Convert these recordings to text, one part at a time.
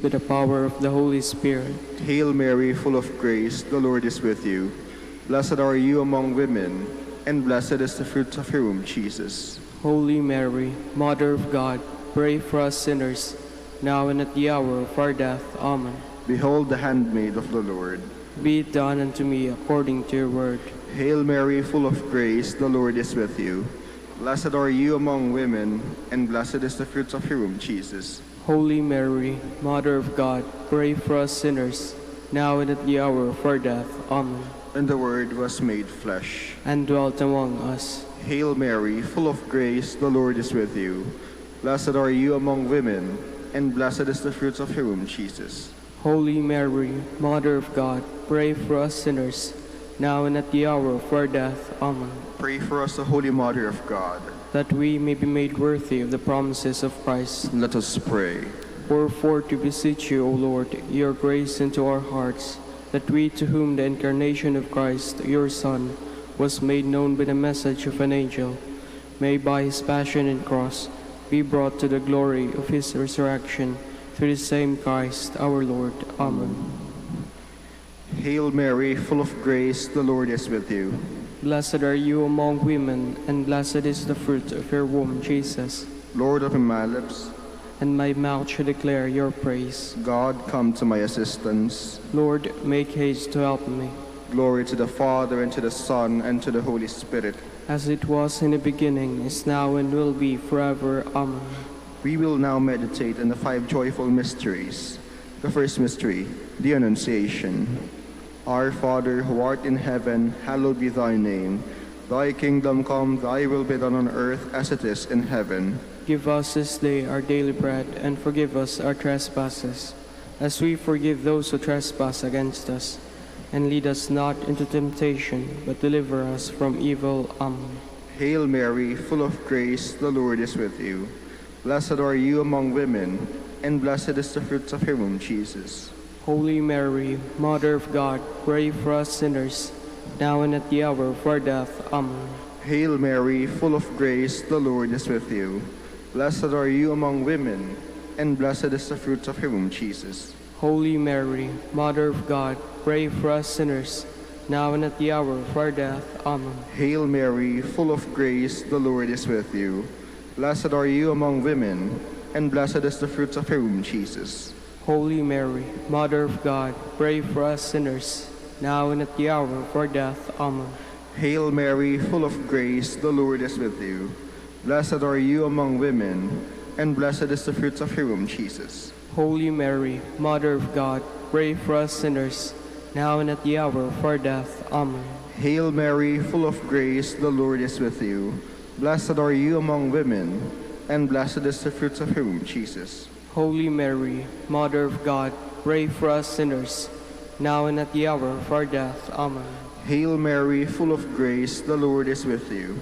with the power of the Holy Spirit. Hail Mary, full of grace, the Lord is with you. Blessed are you among women, and blessed is the fruit of your womb, Jesus. Holy Mary, Mother of God, pray for us sinners, now and at the hour of our death. Amen. Behold the handmaid of the Lord. Be it done unto me according to your word. Hail Mary, full of grace, the Lord is with you. Blessed are you among women, and blessed is the fruit of your womb, Jesus. Holy Mary, Mother of God, pray for us sinners, now and at the hour of our death. Amen. And the Word was made flesh, and dwelt among us. Hail Mary, full of grace, the Lord is with you. Blessed are you among women, and blessed is the fruit of your womb, Jesus. Holy Mary, Mother of God, pray for us sinners, now and at the hour of our death. Amen. Pray for us, the Holy Mother of God, that we may be made worthy of the promises of Christ. Let us pray. Wherefore, to beseech you, O Lord, your grace into our hearts, that we, to whom the incarnation of Christ, your Son, was made known by the message of an angel, may by his passion and cross be brought to the glory of his resurrection, through the same Christ our Lord. Amen. Hail Mary, full of grace, the Lord is with you. Blessed are you among women, and blessed is the fruit of your womb, Jesus. Lord, open my lips, and my mouth shall declare your praise. God, come to my assistance. Lord, make haste to help me. Glory to the Father, and to the Son, and to the Holy Spirit. As it was in the beginning, is now, and will be forever. Amen. We will now meditate on the 5 joyful mysteries. The first mystery, the Annunciation. Our Father, who art in heaven, hallowed be thy name. Thy kingdom come, thy will be done on earth as it is in heaven. Give us this day our daily bread, and forgive us our trespasses, as we forgive those who trespass against us. And lead us not into temptation, but deliver us from evil. Amen. Hail Mary, full of grace, the Lord is with you. Blessed are you among women, and blessed is the fruit of your womb, Jesus. Holy Mary, Mother of God, pray for us sinners, now and at the hour of our death. Amen. Hail Mary, full of grace, the Lord is with you. Blessed are you among women, and blessed is the fruit of your womb, Jesus. Holy Mary, Mother of God, pray for us sinners, now and at the hour of our death. Amen. Hail Mary, full of grace, the Lord is with you. Blessed are you among women, and blessed is the fruit of your womb, Jesus. Holy Mary, Mother of God, pray for us sinners, now and at the hour of our death. Amen. Hail Mary, full of grace, the Lord is with you. Blessed are you among women, and blessed is the fruit of your womb, Jesus. Holy Mary, Mother of God, pray for us sinners, now and at the hour of our death. Amen. Hail Mary, full of grace, the Lord is with you. Blessed are you among women, and blessed is the fruit of your womb, Jesus. Holy Mary, Mother of God, pray for us sinners, now and at the hour of our death. Amen. Hail Mary, full of grace, the Lord is with you.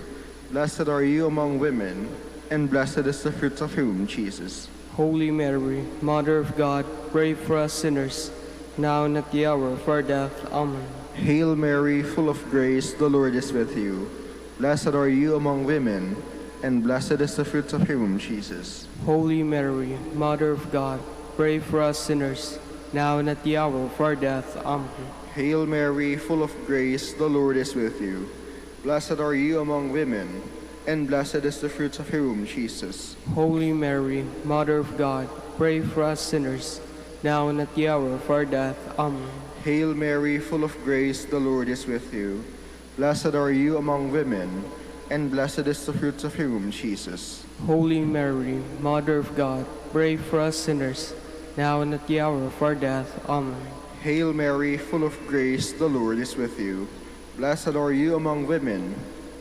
Blessed are you among women, and blessed is the fruit of your womb, Jesus. Holy Mary, Mother of God, pray for us sinners, now and at the hour of our death. Amen. Hail Mary, full of grace, the Lord is with you. Blessed are you among women, and blessed is the fruit of your womb, Jesus. Holy Mary, Mother of God, pray for us sinners, now and at the hour of our death. Amen. Hail Mary, full of grace, the Lord is with you. Blessed are you among women, and blessed is the fruit of your womb, Jesus. Holy Mary, Mother of God, pray for us sinners, now and at the hour of our death. Amen. Hail Mary, full of grace, the Lord is with you. Blessed are you among women, and blessed is the fruit of your womb, Jesus. Holy Mary, Mother of God, pray for us sinners, now and at the hour of our death. Amen. Hail Mary, full of grace, the Lord is with you. Blessed are you among women,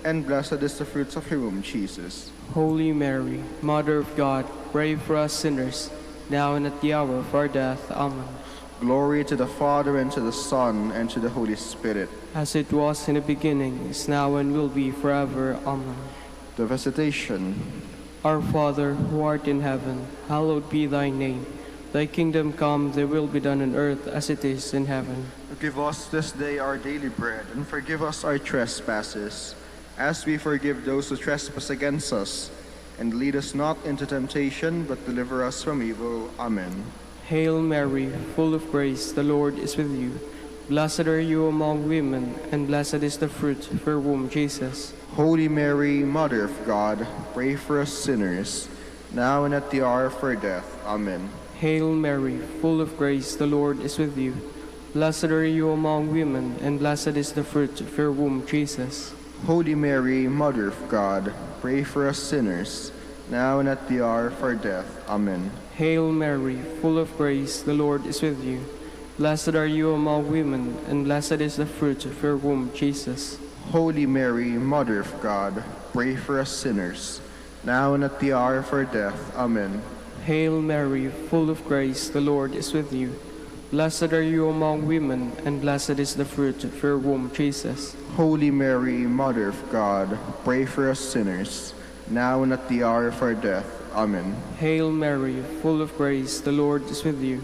and blessed is the fruit of your womb, Jesus. Holy Mary, Mother of God, pray for us sinners, now and at the hour of our death. Amen. Glory to the Father, and to the Son, and to the Holy Spirit. As it was in the beginning, is now, and will be forever. Amen. The Visitation. Our Father, who art in heaven, hallowed be thy name. Thy kingdom come, thy will be done on earth as it is in heaven. Give us this day our daily bread, and forgive us our trespasses, as we forgive those who trespass against us. And lead us not into temptation, but deliver us from evil. Amen. Hail Mary, full of grace, the Lord is with you. Blessed are you among women, and blessed is the fruit of your womb, Jesus. Holy Mary, Mother of God, pray for us sinners, now and at the hour of our death. Amen. Hail Mary, full of grace, the Lord is with you. Blessed are you among women, and blessed is the fruit of your womb, Jesus. Holy Mary, Mother of God, pray for us sinners, now and at the hour of our death. Amen. Hail Mary, full of grace, the Lord is with you. Blessed are you among women, and blessed is the fruit of your womb, Jesus. Holy Mary, Mother of God, pray for us sinners, now and at the hour of our death. Amen. Hail Mary, full of grace, the Lord is with you. Blessed are you among women, and blessed is the fruit of your womb, Jesus. Holy Mary, Mother of God, pray for us sinners, now and at the hour of our death. Amen. Hail Mary, full of grace, the Lord is with you.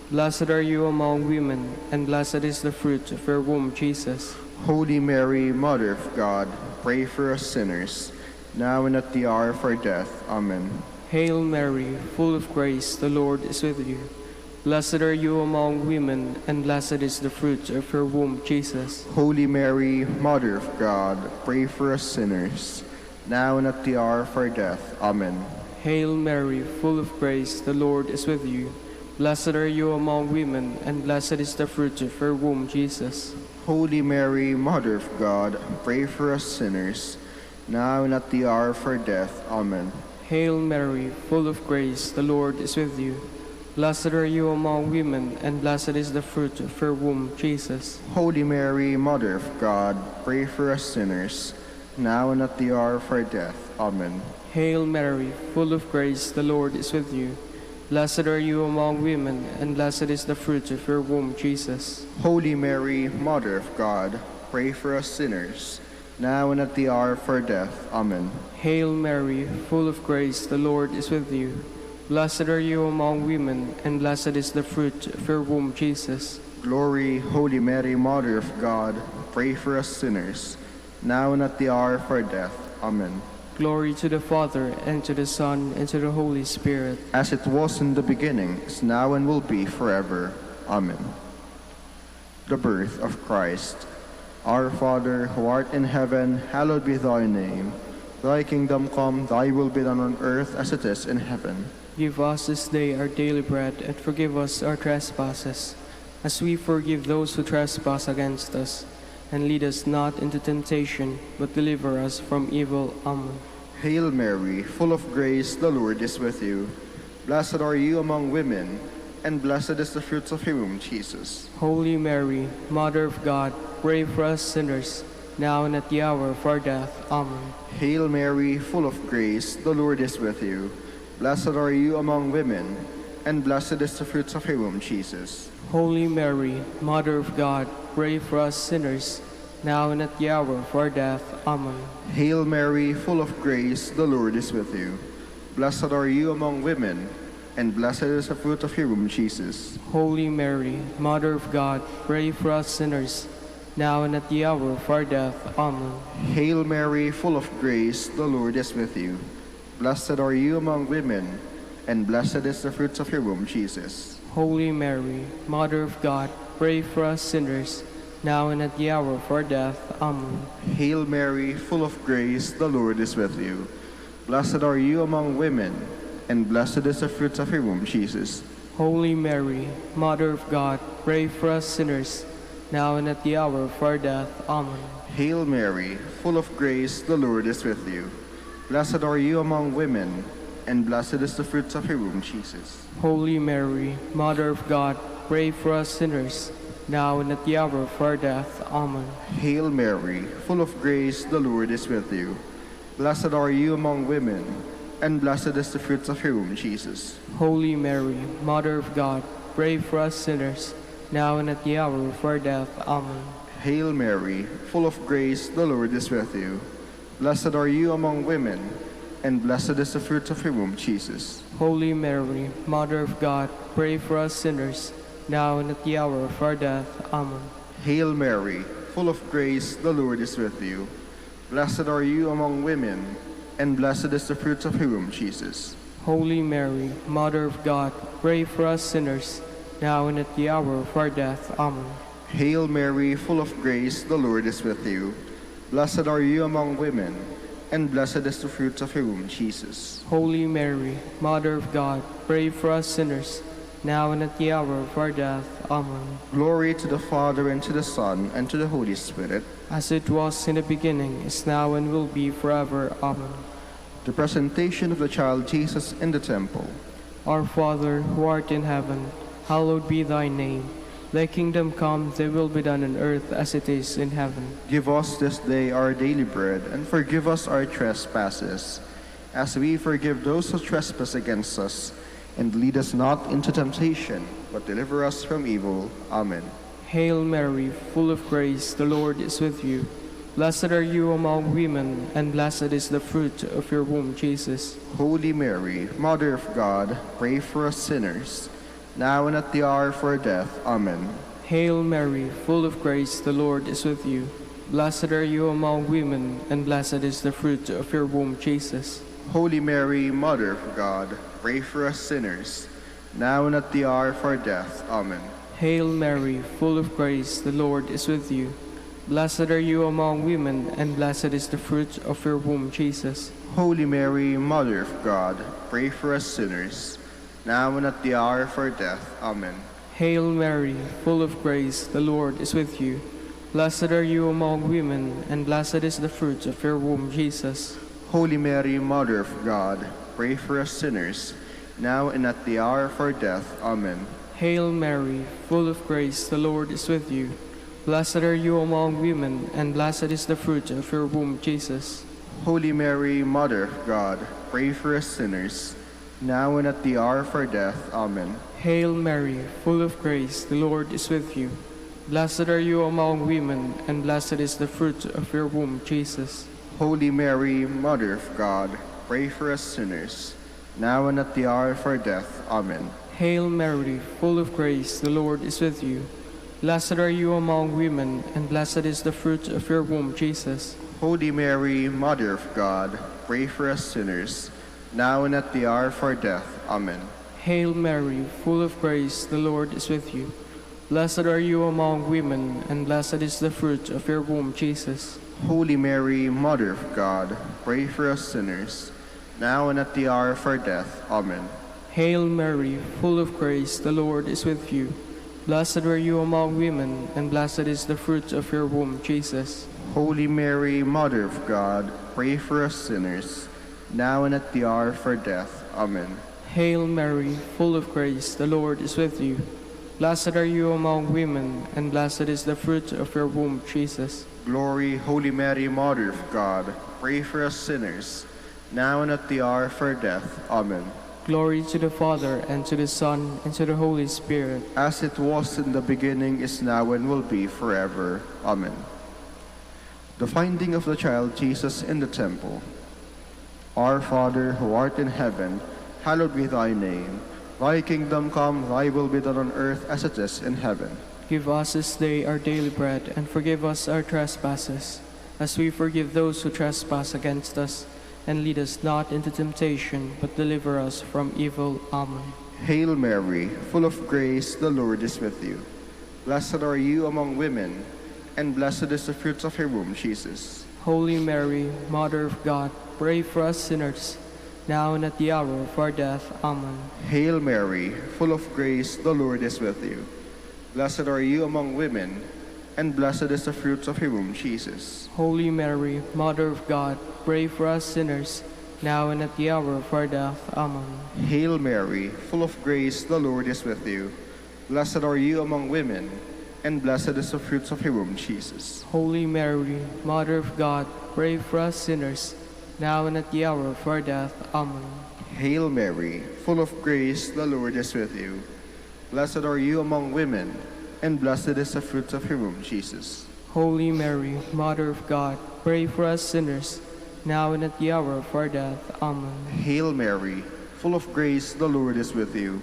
Blessed are you among women, and blessed is the fruit of your womb, Jesus. Holy Mary, Mother of God, pray for us sinners, now and at the hour of our death. Amen. Hail Mary, full of grace, the Lord is with you. Blessed are you among women, and blessed is the fruit of your womb, Jesus. Holy Mary, Mother of God, pray for us sinners, now and at the hour of our death. Amen. Hail Mary, full of grace, the Lord is with you. Blessed are you among women, and blessed is the fruit of your womb, Jesus. Holy Mary, Mother of God, pray for us sinners, now and at the hour of our death. Amen. Hail Mary, full of grace, the Lord is with you. Blessed are you among women, and blessed is the fruit of your womb, Jesus. Holy Mary, Mother of God, pray for us sinners, now and at the hour of our death. Amen. Hail Mary, full of grace, the Lord is with you. Blessed are you among women, and blessed is the fruit of your womb, Jesus. Holy Mary, Mother of God, pray for us sinners, now and at the hour of our death. Amen. Hail Mary, full of grace, the Lord is with you. Blessed are you among women, and blessed is the fruit of your womb, Jesus. Glory, Holy Mary, Mother of God, pray for us sinners, now and at the hour of our death. Amen. Glory to the Father, and to the Son, and to the Holy Spirit. As it was in the beginning, is now, and will be forever. Amen. The birth of Christ. Our Father, who art in heaven, hallowed be thy name. Thy kingdom come, thy will be done on earth as it is in heaven. Give us this day our daily bread, and forgive us our trespasses, as we forgive those who trespass against us. And lead us not into temptation, but deliver us from evil. Amen. Hail Mary, full of grace, the Lord is with you. Blessed are you among women, and blessed is the fruit of your womb, Jesus. Holy Mary, Mother of God, pray for us sinners, now and at the hour of our death. Amen. Hail Mary, full of grace, the Lord is with you. Blessed are you among women, and blessed is the fruit of your womb, Jesus. Holy Mary, Mother of God, pray for us sinners, now and at the hour of our death. Amen. Hail Mary, full of grace, the Lord is with you. Blessed are you among women, and blessed is the fruit of your womb, Jesus. Holy Mary, Mother of God, pray for us sinners, now and at the hour of our death. Amen. Hail Mary, full of grace, the Lord is with you. Blessed are you among women, and blessed is the fruit of your womb, Jesus. Holy Mary, Mother of God, pray for us sinners, now and at the hour of our death. Amen. Hail Mary, full of grace, the Lord is with you. Blessed are you among women, and blessed is the fruit of your womb, Jesus. Holy Mary, Mother of God, pray for us sinners, now and at the hour of our death. Amen. Hail Mary, full of grace, the Lord is with you. Blessed are you among women, and blessed is the fruit of your womb, Jesus. Holy Mary, Mother of God, pray for us sinners, now and at the hour of our death. Amen. Hail Mary, full of grace, the Lord is with you. Blessed are you among women, and blessed is the fruit of your womb, Jesus. Holy Mary, Mother of God, pray for us sinners, now and at the hour of our death. Amen. Hail Mary, full of grace, the Lord is with you. Blessed are you among women, and blessed is the fruit of your womb, Jesus. Holy Mary, Mother of God, pray for us sinners, now and at the hour of our death. Amen. Hail Mary, full of grace, the Lord is with you. Blessed are you among women, and blessed is the fruit of your womb, Jesus. Holy Mary, Mother of God, pray for us sinners, now and at the hour of our death. Amen. Hail Mary, full of grace, the Lord is with you. Blessed are you among women, and blessed is the fruit of your womb, Jesus. Holy Mary, Mother of God, pray for us sinners, now and at the hour of our death. Amen. Glory to the Father, and to the Son, and to the Holy Spirit. As it was in the beginning, is now, and will be forever. Amen. The presentation of the child Jesus in the temple. Our Father, who art in heaven, hallowed be thy name. Thy kingdom come, thy will be done on earth as it is in heaven. Give us this day our daily bread, and forgive us our trespasses, as we forgive those who trespass against us. And lead us not into temptation, but deliver us from evil. Amen. Hail Mary, full of grace, the Lord is with you. Blessed are you among women, and blessed is the fruit of your womb, Jesus. Holy Mary, Mother of God, pray for us sinners, now and at the hour of our death. Amen. Hail Mary, full of grace, the Lord is with you. Blessed are you among women, and blessed is the fruit of your womb, Jesus. Holy Mary, Mother of God, pray for us sinners, now and at the hour of our death. Amen. Hail Mary, full of grace, the Lord is with you. Blessed are you among women, and blessed is the fruit of your womb, Jesus. Holy Mary, Mother of God, pray for us sinners, now and at the hour of our death. Amen. Hail Mary, full of grace, the Lord is with you. Blessed are you among women, and blessed is the fruit of your womb, Jesus. Holy Mary, Mother of God, pray for us sinners, now and at the hour of our death. Amen. Hail Mary, full of grace, the Lord is with you. Blessed are you among women, and blessed is the fruit of your womb, Jesus. Holy Mary, Mother of God, pray for us sinners, now and at the hour of our death. Amen. Hail Mary, full of grace, the Lord is with you. Blessed are you among women, and blessed is the fruit of your womb, Jesus. Holy Mary, Mother of God, pray for us sinners, now and at the hour of our death. Amen. Hail Mary, full of grace, the Lord is with you. Blessed are you among women, and blessed is the fruit of your womb, Jesus. Holy Mary, Mother of God, pray for us sinners, now and at the hour of our death. Amen. Hail Mary, full of grace, the Lord is with you. Blessed are you among women, and blessed is the fruit of your womb, Jesus. Holy Mary, Mother of God, pray for us sinners, now and at the hour of our death. Amen. Hail Mary, full of grace, the Lord is with you. Blessed are you among women, and blessed is the fruit of your womb, Jesus. Holy Mary, Mother of God, pray for us sinners, now and at the hour of our death. Amen. Hail Mary, full of grace, the Lord is with you. Blessed are you among women, and blessed is the fruit of your womb, Jesus. Glory, Holy Mary, Mother of God, pray for us sinners, now and at the hour of our death. Amen. Glory to the Father, and to the Son, and to the Holy Spirit. As it was in the beginning, is now, and will be forever. Amen. The finding of the child Jesus in the temple. Our Father, who art in heaven, hallowed be thy name. Thy kingdom come, thy will be done on earth as it is in heaven. Give us this day our daily bread, and forgive us our trespasses, as we forgive those who trespass against us. And lead us not into temptation, but deliver us from evil. Amen. Hail Mary, full of grace, the Lord is with you. Blessed are you among women, and blessed is the fruit of your womb, Jesus. Holy Mary, Mother of God, pray for us sinners, now and at the hour of our death. Amen. Hail Mary, full of grace, the Lord is with you. Blessed are you among women, and blessed is the fruit of your womb, Jesus. Holy Mary, Mother of God, pray for us sinners, now and at the hour of our death. Amen. Hail Mary, full of grace, the Lord is with you. Blessed are you among women, and blessed is the fruit of your womb, Jesus. Holy Mary, Mother of God, pray for us sinners, now and at the hour of our death. Amen. Hail Mary, full of grace, the Lord is with you. Blessed are you among women, and blessed is the fruit of your womb, Jesus. Holy Mary, Mother of God, pray for us sinners, now and at the hour of our death. Amen. Hail Mary, full of grace, the Lord is with you.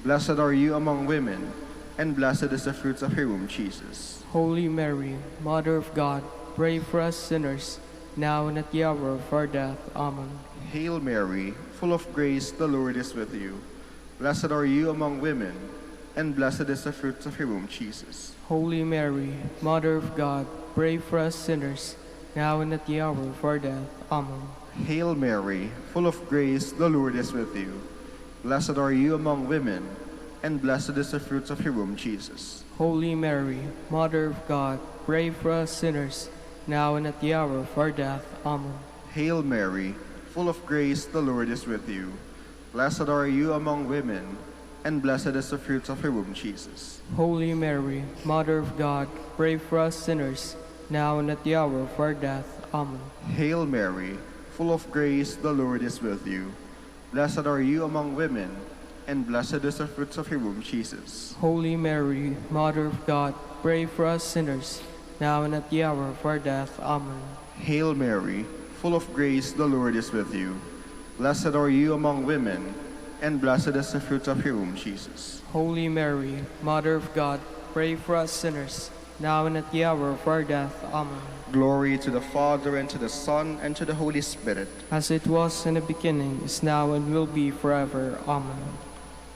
Blessed are you among women, and blessed is the fruit of your womb, Jesus. Holy Mary, Mother of God, pray for us sinners, now and at the hour of our death. Amen. Hail Mary, full of grace, the Lord is with you. Blessed are you among women, and blessed is the fruit of your womb, Jesus. Holy Mary, Mother of God, pray for us sinners, now and at the hour of our death. Amen. Hail Mary, full of grace, the Lord is with you. Blessed are you among women, and blessed is the fruit of your womb, Jesus. Holy Mary, Mother of God, pray for us sinners, now and at the hour of our death. Amen. Hail Mary, full of grace, the Lord is with you. Blessed are you among women, and blessed is the fruit of your womb, Jesus. Holy Mary, Mother of God, pray for us sinners, now and at the hour of our death. Amen. Hail Mary, full of grace, the Lord is with you. Blessed are you among women, and blessed is the fruit of your womb, Jesus. Holy Mary, Mother of God, pray for us sinners, now and at the hour of our death. Amen. Hail Mary, full of grace, the Lord is with you. Blessed are you among women, and blessed is the fruit of your womb, Jesus. Holy Mary, Mother of God, pray for us sinners, now and at the hour of our death. Amen. Glory to the Father, and to the Son, and to the Holy Spirit. As it was in the beginning, is now, and will be forever. Amen.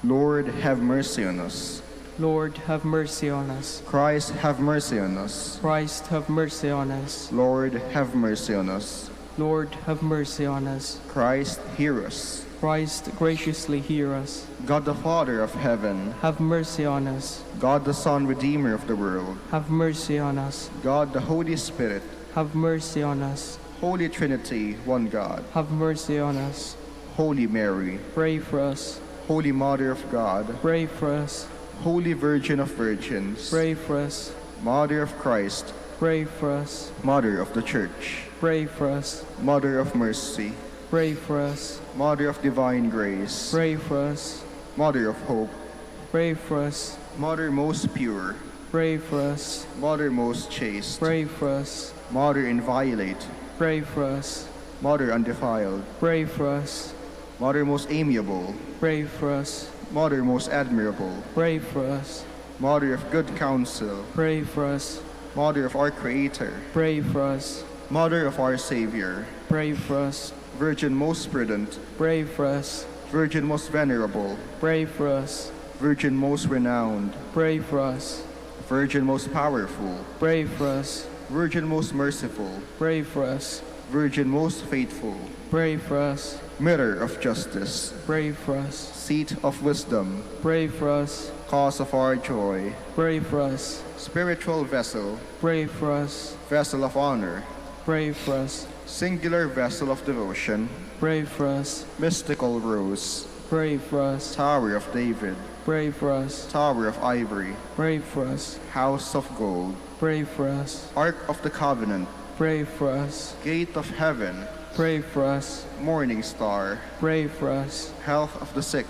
Lord, have mercy on us. Lord, have mercy on us. Christ, have mercy on us. Christ, have mercy on us. Lord, have mercy on us. Lord, have mercy on us. Christ, hear us. Christ, graciously hear us. God the Father of heaven, Have mercy on us. God the Son, Redeemer of the world, Have mercy on us. God the Holy Spirit, Have mercy on us. Holy Trinity, one God, Have mercy on us. Holy Mary, Pray for us. Holy Mother of God, Pray for us. Holy Virgin of Virgins, Pray for us. Mother of Christ, Pray for us. Mother of the Church, Pray for us. Mother of Mercy, Pray for us. Mother of Divine Grace, Pray for us. Mother of Hope, Pray for us. Mother most pure, Pray for us. Mother most chaste, Pray for us. Mother inviolate, Pray for us. Mother undefiled, Pray for us. Mother most amiable, Pray for us. Mother most admirable, Pray for us. Mother of good counsel, Pray for us. Mother of our Creator, Pray for us. Mother of our Savior, Pray for us. Virgin most prudent, Pray for us. Virgin most venerable, Pray for us. Virgin most renowned, Pray for us. Virgin most powerful, Pray for us. Virgin most merciful, Pray for us. Virgin most faithful, Pray for us. Mirror of justice, Pray for us. Seat of wisdom, Pray for us. Cause of our joy, Pray for us. Spiritual vessel, Pray for us. Vessel of honor, Pray for us. Singular vessel of devotion, Pray for us. Mystical rose, Pray for us. Tower of David, Pray for us. Tower of ivory, Pray for us. House of gold, Pray for us. Ark of the covenant, Pray for us. Gate of heaven, Pray for us. Morning star, Pray for us. Health of the sick,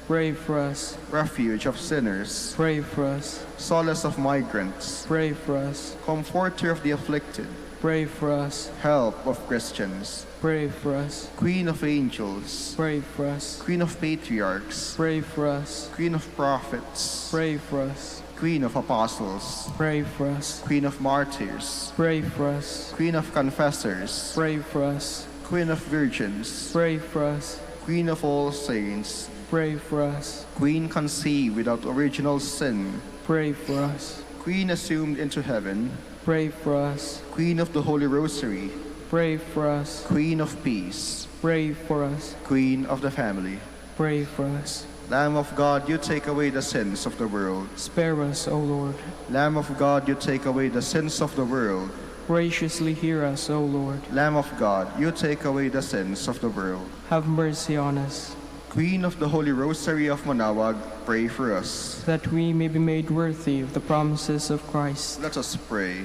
Pray for us. Refuge of sinners, Pray for us. Solace of migrants, Pray for us. Comforter of the afflicted, Pray for us. Help of Christians, Pray for us. Queen of angels, Pray for us. Queen of patriarchs, Pray for us. Queen of prophets, Pray for us. Queen of apostles, Pray for us. Queen of martyrs, Pray for us. Queen of confessors, Pray for us. Queen of virgins, Pray for us. Queen of all saints, Pray for us. Queen conceived without original sin, Pray for us. Queen assumed into heaven, Pray for us. Queen of the Holy Rosary, Pray for us. Queen of peace, Pray for us. Queen of the family. Pray for us. Lamb of God, you take away the sins of the world. Spare us, O Lord. Lamb of God, you take away the sins of the world. Graciously hear us, O Lord. Lamb of God, you take away the sins of the world. Have mercy on us, Queen of the Holy Rosary of Manawag, pray for us. that we may be made worthy of the promises of Christ. Let us pray.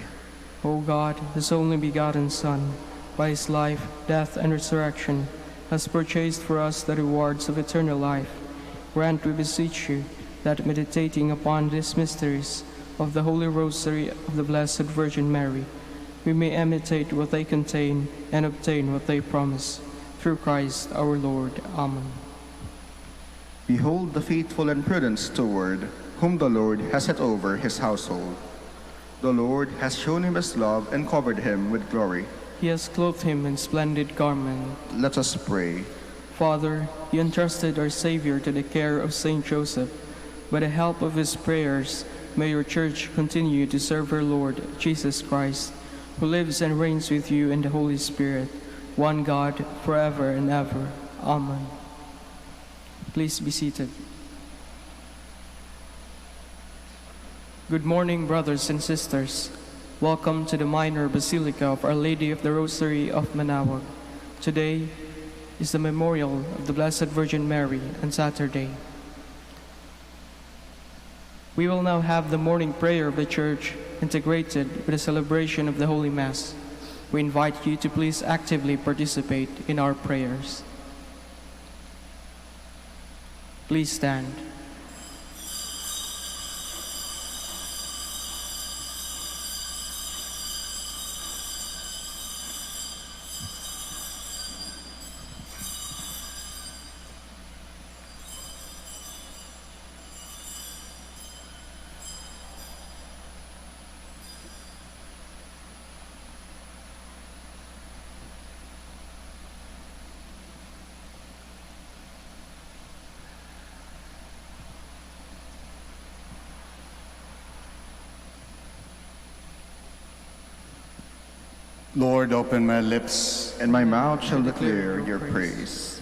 O God, His only begotten Son, by His life, death, and resurrection, has purchased for us the rewards of eternal life. Grant, we beseech you, that meditating upon these mysteries of the Holy Rosary of the Blessed Virgin Mary, we may imitate what they contain and obtain what they promise. Through Christ our Lord. Amen. Behold the faithful and prudent steward, whom the Lord has set over his household. The Lord has shown him his love and covered him with glory. He has clothed him in splendid garment. Let us pray. Father, you entrusted our Savior to the care of Saint Joseph. By the help of his prayers, may your church continue to serve her Lord, Jesus Christ, who lives and reigns with you in the Holy Spirit, one God, forever and ever. Amen. Please be seated. Good morning, brothers and sisters. Welcome to the Minor Basilica of Our Lady of the Rosary of Manaoag. Today is the memorial of the Blessed Virgin Mary on Saturday. We will now have the morning prayer of the Church integrated with the celebration of the Holy Mass. We invite you to please actively participate in our prayers. Please stand. Lord, open my lips, and my mouth shall declare your praise.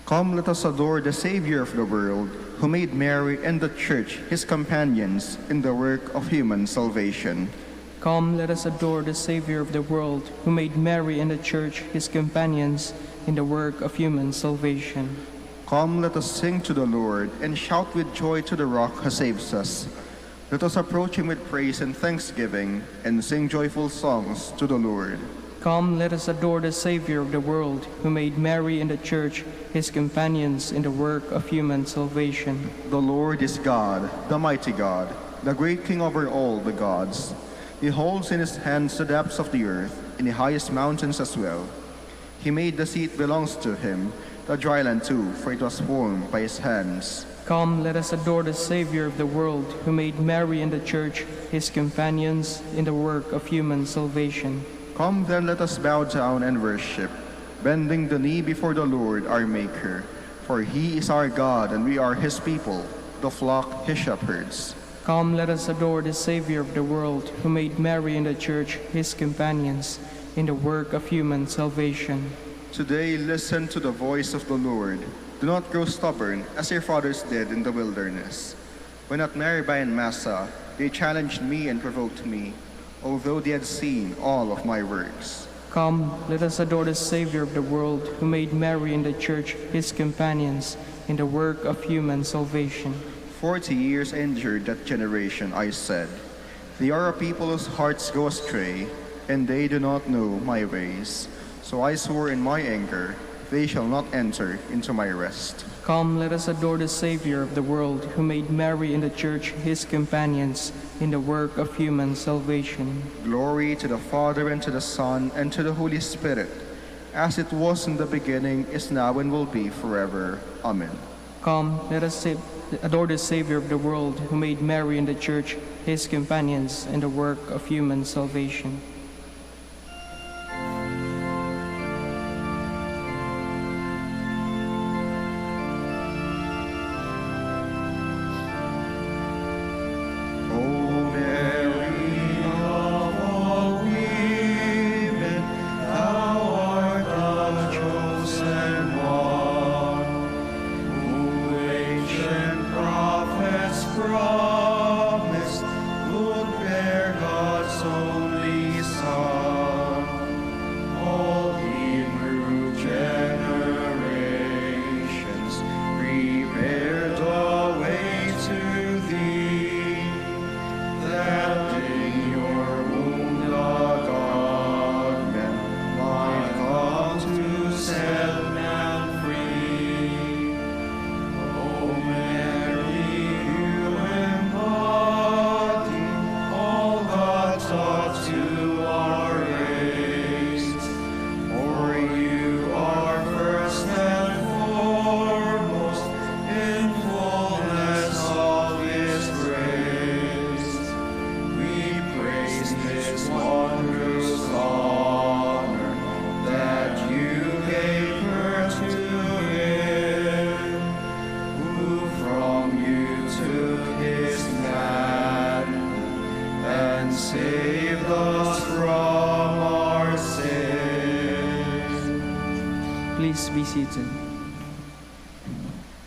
Come, let us adore the Savior of the world, who made Mary and the Church his companions in the work of human salvation. Come, let us adore the Savior of the world, who made Mary and the Church his companions in the work of human salvation. Come, let us sing to the Lord, and shout with joy to the Rock who saves us. Let us approach him with praise and thanksgiving, and sing joyful songs to the Lord. Come, let us adore the Savior of the world, who made Mary and the Church his companions in the work of human salvation. The Lord is God, the mighty God, the great King over all the gods. He holds in his hands the depths of the earth, and the highest mountains as well. He made the sea belongs to him, the dry land too, for it was formed by his hands. Come, let us adore the Savior of the world, who made Mary and the Church his companions in the work of human salvation. Come then, let us bow down and worship, bending the knee before the Lord our Maker. For he is our God, and we are his people, the flock his shepherds. Come, let us adore the Savior of the world, who made Mary and the Church his companions in the work of human salvation. Today, listen to the voice of the Lord. Do not grow stubborn, as your fathers did in the wilderness. When at Meribah and Massah, they challenged me and provoked me, although they had seen all of my works. Come, let us adore the Savior of the world, who made Mary and the Church his companions in the work of human salvation. 40 years I endured that generation, I said. They are a people whose hearts go astray, and they do not know my ways. So I swore in my anger, they shall not enter into my rest. Come, let us adore the Savior of the world, who made Mary and the Church his companions in the work of human salvation. Glory to the Father, and to the Son, and to the Holy Spirit, as it was in the beginning, is now, and will be forever. Amen. Come, let us adore the Savior of the world, who made Mary and the Church his companions in the work of human salvation. seated.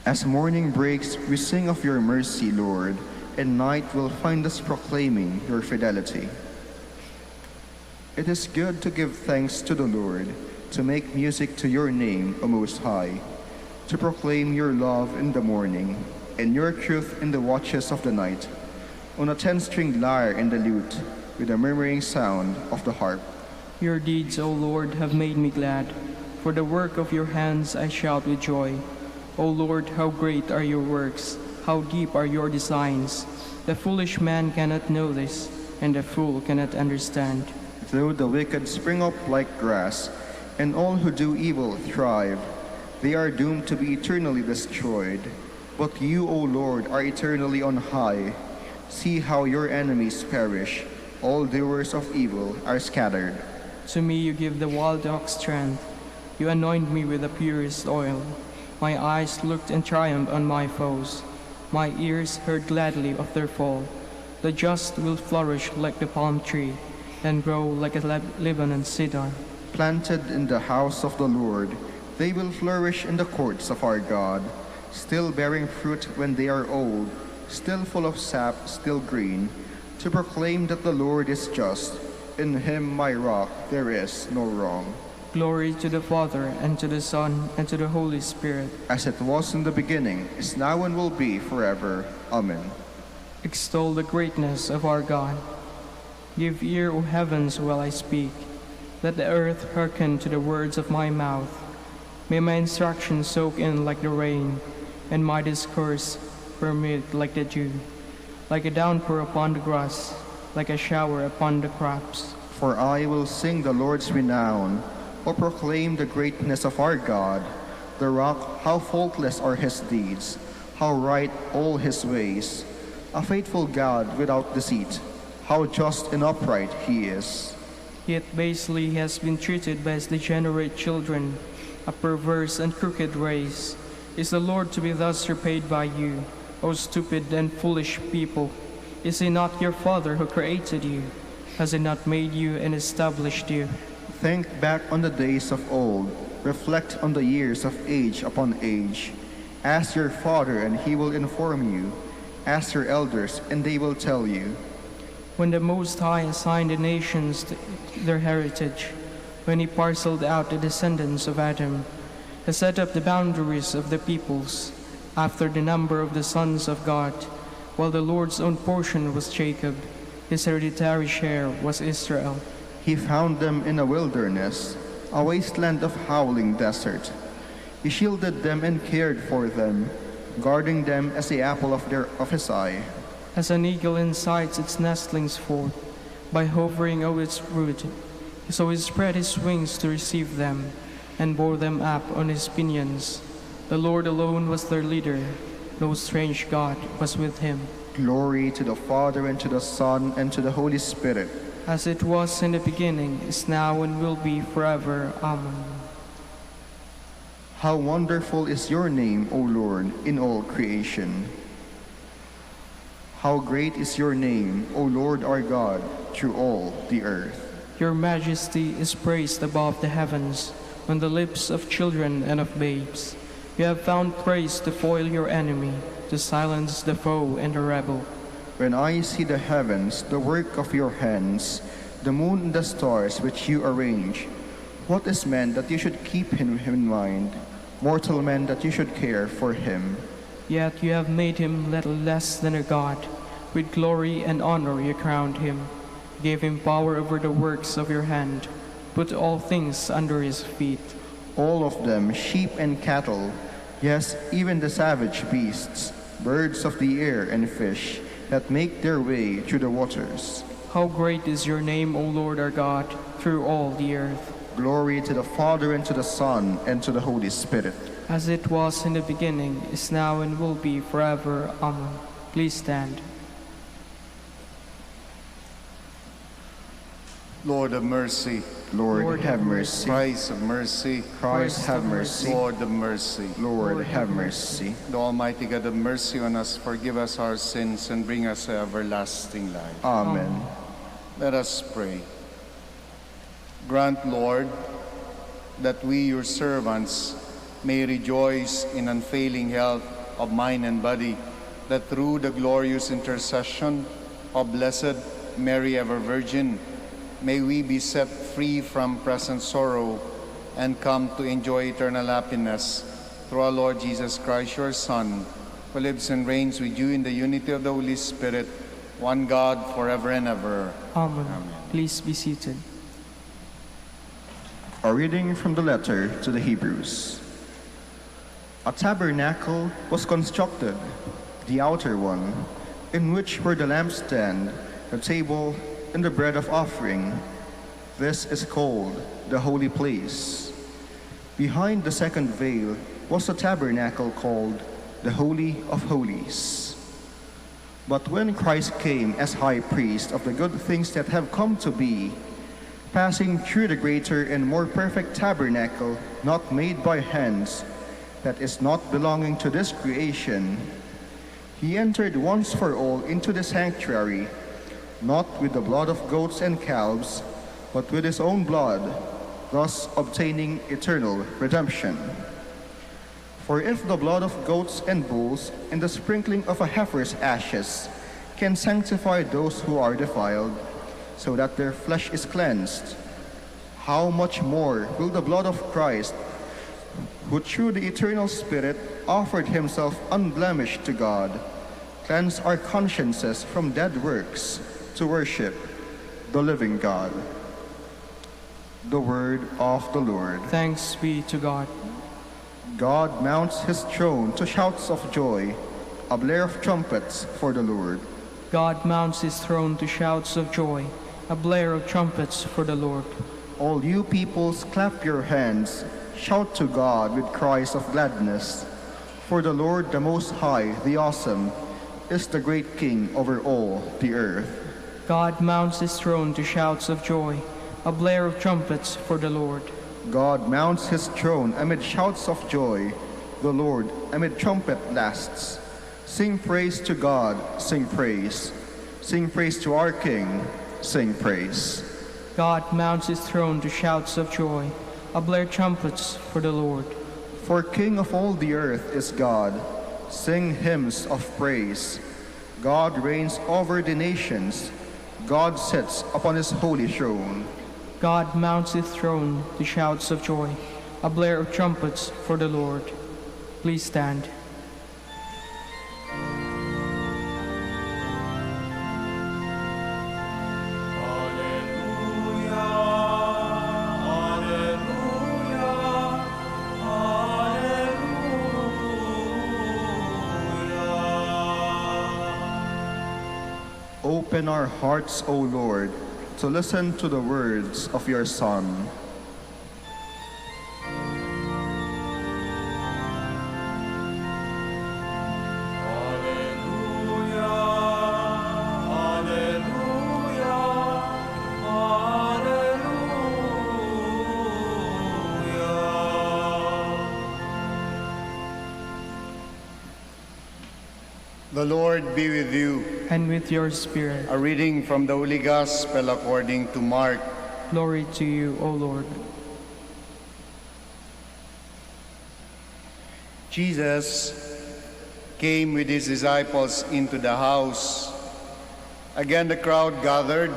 As morning breaks, we sing of your mercy, Lord, and night will find us proclaiming your fidelity. It is good to give thanks to the Lord, to make music to your name, O Most High, to proclaim your love in the morning, and your truth in the watches of the night, on a 10-stringed lyre and the lute, with a murmuring sound of the harp. Your deeds, O Lord, have made me glad. For the work of your hands I shout with joy. O Lord, how great are your works, how deep are your designs. The foolish man cannot know this, and the fool cannot understand. Though the wicked spring up like grass, and all who do evil thrive, they are doomed to be eternally destroyed. But you, O Lord, are eternally on high. See how your enemies perish. All doers of evil are scattered. To me you give the wild ox strength. You anoint me with the purest oil. My eyes looked in triumph on my foes. My ears heard gladly of their fall. The just will flourish like the palm tree, and grow like a Lebanon cedar. Planted in the house of the Lord, they will flourish in the courts of our God, still bearing fruit when they are old, still full of sap, still green, to proclaim that the Lord is just. In him, my rock, there is no wrong. Glory to the Father, and to the Son, and to the Holy Spirit. As it was in the beginning, is now and will be forever. Amen. Extol the greatness of our God. Give ear, O heavens, while I speak. Let the earth hearken to the words of my mouth. May my instruction soak in like the rain, and my discourse permeate like the dew, like a downpour upon the grass, like a shower upon the crops. For I will sing the Lord's renown, or proclaim the greatness of our God. The rock, how faultless are his deeds, how right all his ways. A faithful God without deceit, how just and upright he is. Yet basely he has been treated by his degenerate children, a perverse and crooked race. Is the Lord to be thus repaid by you, O stupid and foolish people? Is he not your Father who created you? Has he not made you and established you? Think back on the days of old, reflect on the years of age upon age. Ask your father and he will inform you. Ask your elders and they will tell you. When the Most High assigned the nations their heritage, when he parceled out the descendants of Adam, he set up the boundaries of the peoples, after the number of the sons of God, while the Lord's own portion was Jacob, his hereditary share was Israel. He found them in a wilderness, a wasteland of howling desert. He shielded them and cared for them, guarding them as the apple of his eye. As an eagle incites its nestlings forth, by hovering over its root, so he spread his wings to receive them, and bore them up on his pinions. The Lord alone was their leader, no strange God was with him. Glory to the Father, and to the Son, and to the Holy Spirit. As it was in the beginning, is now, and will be forever. Amen. How wonderful is your name, O Lord, in all creation. How great is your name, O Lord our God, through all the earth. Your majesty is praised above the heavens, on the lips of children and of babes. You have found praise to foil your enemy, to silence the foe and the rebel. When I see the heavens, the work of your hands, the moon and the stars which you arrange, what is man that you should keep him in mind, mortal man that you should care for him? Yet you have made him little less than a god. With glory and honor you crowned him, gave him power over the works of your hand, put all things under his feet. All of them, sheep and cattle, yes, even the savage beasts, birds of the air and fish, that make their way through the waters. How great is your name, O Lord our God, through all the earth. Glory to the Father, and to the Son, and to the Holy Spirit. As it was in the beginning, is now, and will be forever. Amen. Please stand. Lord of mercy. Lord, have mercy. Christ of mercy. Christ, have mercy. Lord of mercy. Lord, have mercy. The Almighty God have mercy on us, forgive us our sins, and bring us to everlasting life. Amen. Let us pray. Grant, Lord, that we, your servants, may rejoice in unfailing health of mind and body, that through the glorious intercession of Blessed Mary, ever Virgin, may we be set free from present sorrow and come to enjoy eternal happiness through our Lord Jesus Christ, your Son, who lives and reigns with you in the unity of the Holy Spirit, one God, forever and ever. Amen. Please be seated. A reading from the letter to the Hebrews. A tabernacle was constructed, the outer one, in which were the lampstand, the table, and the bread of offering. This is called the holy place. Behind the second veil was a tabernacle called the Holy of Holies. But when Christ came as high priest of the good things that have come to be, passing through the greater and more perfect tabernacle, not made by hands, that is not belonging to this creation, he entered once for all into the sanctuary, not with the blood of goats and calves, but with his own blood, thus obtaining eternal redemption. For if the blood of goats and bulls and the sprinkling of a heifer's ashes can sanctify those who are defiled, so that their flesh is cleansed, how much more will the blood of Christ, who through the eternal Spirit offered himself unblemished to God, cleanse our consciences from dead works to worship the living God. The word of the Lord. Thanks be to God. God mounts his throne to shouts of joy, a blare of trumpets for the Lord. God mounts his throne to shouts of joy, a blare of trumpets for the Lord. All you peoples, clap your hands, shout to God with cries of gladness. For the Lord, the Most High, the Awesome, is the great King over all the earth. God mounts his throne to shouts of joy, a blare of trumpets for the Lord. God mounts his throne amid shouts of joy, the Lord amid trumpet blasts. Sing praise to God, sing praise. Sing praise to our King, sing praise. God mounts his throne to shouts of joy, a blare of trumpets for the Lord. For King of all the earth is God. Sing hymns of praise. God reigns over the nations. God sits upon his holy throne. God mounts his throne to shouts of joy, a blare of trumpets for the Lord. Please stand. Open our hearts, O Lord, to listen to the words of your Son. The Lord be with you. And with your spirit. A reading from the Holy Gospel according to Mark. Glory to you, O Lord. Jesus came with his disciples into the house. Again the crowd gathered,